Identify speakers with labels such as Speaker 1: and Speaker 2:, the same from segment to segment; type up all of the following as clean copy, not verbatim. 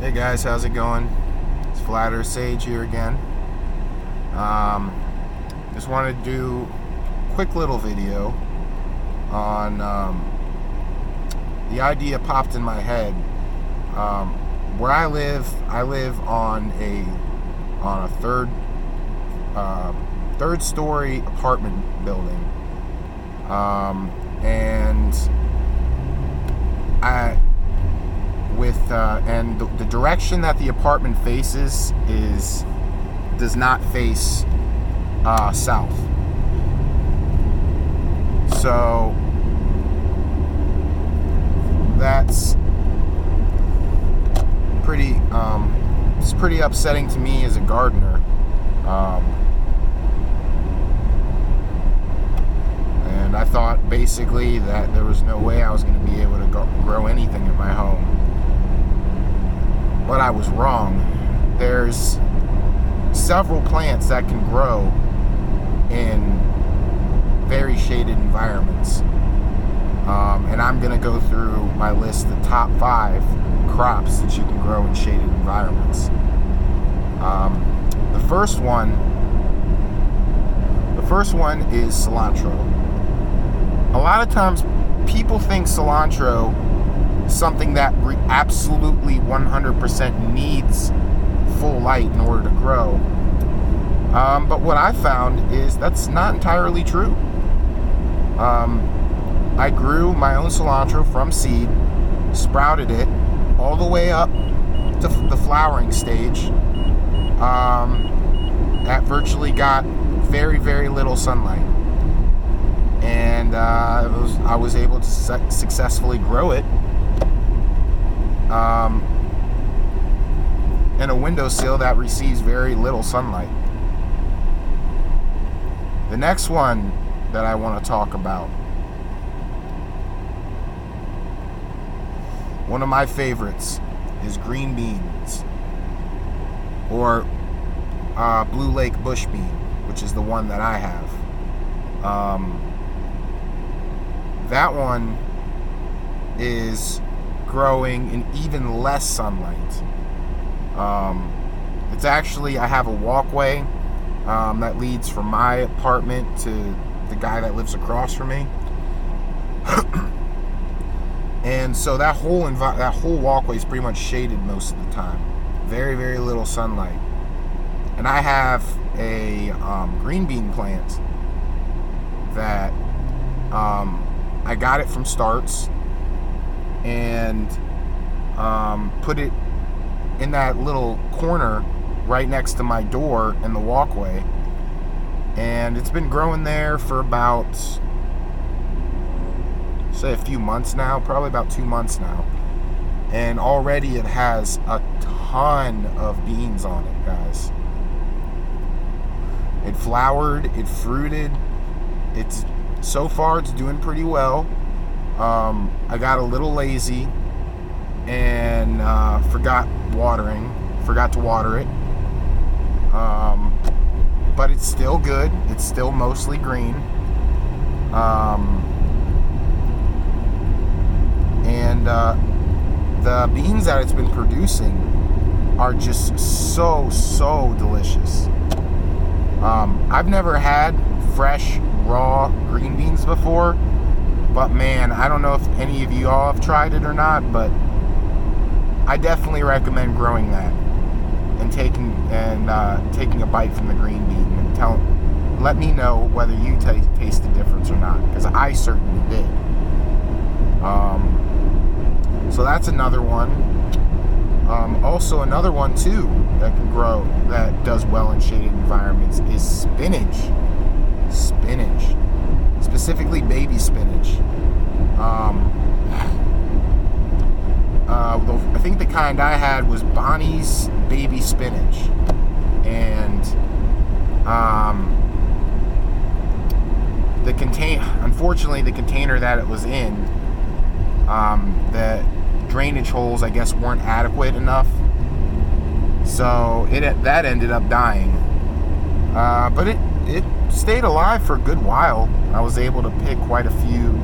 Speaker 1: Hey guys, how's it going? It's Flat Earth Sage here again. Just wanted to do a quick little video on the idea popped in my head. Where I live on a third story apartment building, and the direction that the apartment faces does not face south. So that's it's pretty upsetting to me as a gardener. And I thought basically that there was no way I was going to be able to grow anything in my home. But I was wrong. There's several plants that can grow in very shaded environments. And I'm going to go through my list of top 5 crops that you can grow in shaded environments. The first one is cilantro. A lot of times people think cilantro is something that absolutely 100% needs full light in order to grow. But what I found is that's not entirely true. I grew my own cilantro from seed, sprouted it all the way up to the flowering stage. That virtually got very, very little sunlight. And I was able to successfully grow it in a windowsill that receives very little sunlight. The next one that I want to talk about, one of my favorites, is green beans, or Blue Lake bush bean, which is the one that I have. That one is growing in even less sunlight. It's actually, I have a walkway that leads from my apartment to the guy that lives across from me. And so that whole walkway is pretty much shaded most of the time. Very, very little sunlight. And I have a green bean plant that I got it from Starts and put it in that little corner right next to my door in the walkway. And it's been growing there for about, say, a few months now, probably about 2 months now. And already it has a ton of beans on it, guys. It flowered, it fruited. So far it's doing pretty well. I got a little lazy and forgot to water it. But it's still good. It's still mostly green. And the beans that it's been producing are just so delicious. I've never had fresh, raw green beans before, but man, I don't know if any of you all have tried it or not, but I definitely recommend growing that and taking a bite from the green bean and let me know whether you taste the difference or not, because I certainly did. So that's another one. Also another one too that can grow, that does well in shaded environments, is spinach. Specifically baby spinach. I think the kind I had was Bonnie's baby spinach, and unfortunately the container that it was in, the drainage holes, I guess, weren't adequate enough, so that ended up dying. But it stayed alive for a good while. I was able to pick quite a few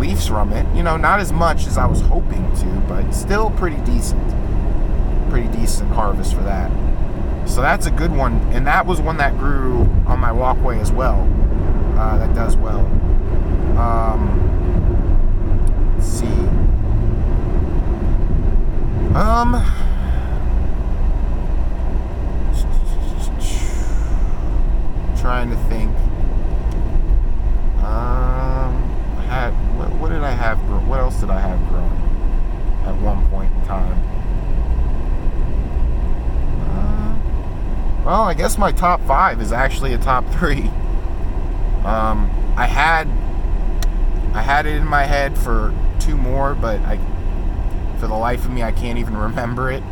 Speaker 1: leaves from it. You know, not as much as I was hoping to, but still pretty decent. Pretty decent harvest for that. So that's a good one, and that was one that grew on my walkway as well. That does well. Let's see. Trying to think. What did I have? What else did I have growing at one point in time? Well, I guess my top 5 is actually a top 3. I had it in my head for 2 more, but for the life of me, I can't even remember it.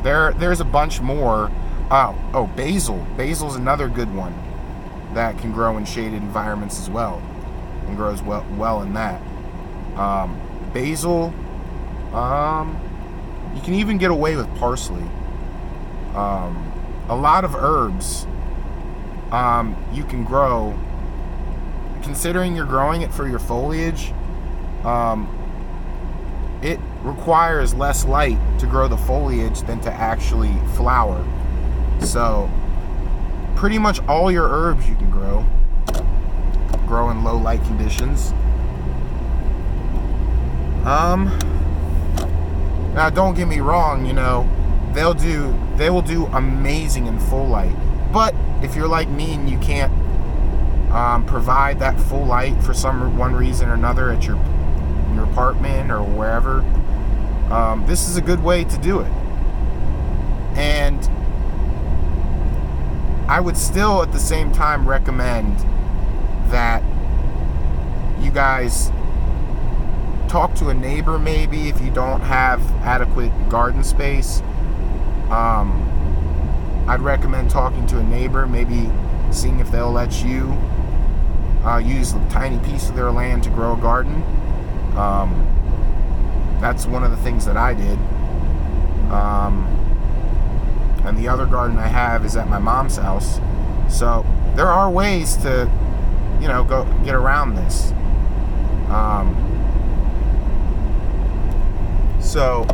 Speaker 1: There's a bunch more. Oh, basil. Basil's another good one that can grow in shaded environments as well, and grows well in that. Basil. You can even get away with parsley. A lot of herbs you can grow. Considering you're growing it for your foliage, it requires less light to grow the foliage than to actually flower. So pretty much all your herbs you can grow in low light conditions. Now don't get me wrong, you know, they will do amazing in full light. But if you're like me and you can't provide that full light for one reason or another at your apartment or wherever, this is a good way to do it. And I would still at the same time recommend that you guys talk to a neighbor, maybe, if you don't have adequate garden space. I'd recommend talking to a neighbor, maybe seeing if they'll let you use a tiny piece of their land to grow a garden. That's one of the things that I did. And the other garden I have is at my mom's house. So there are ways to, you know, go get around this. So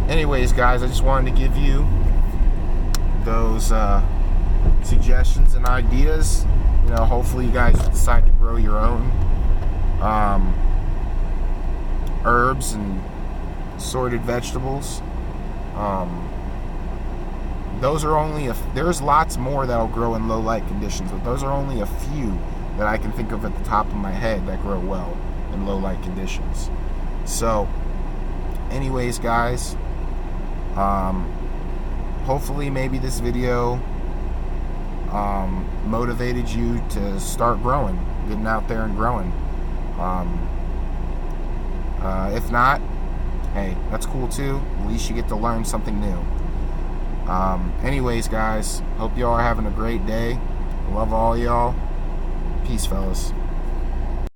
Speaker 1: anyways, guys, I just wanted to give you those suggestions and ideas. You know, hopefully you guys decide to grow your own herbs and assorted vegetables. Those are only there's lots more that'll grow in low light conditions, but those are only a few that I can think of at the top of my head that grow well in low light conditions. So anyways, guys, hopefully maybe this video motivated you to start growing, getting out there and growing. If not, hey, that's cool too. At least you get to learn something new. Anyways, guys, hope y'all are having a great day. Love all y'all. Peace, fellas.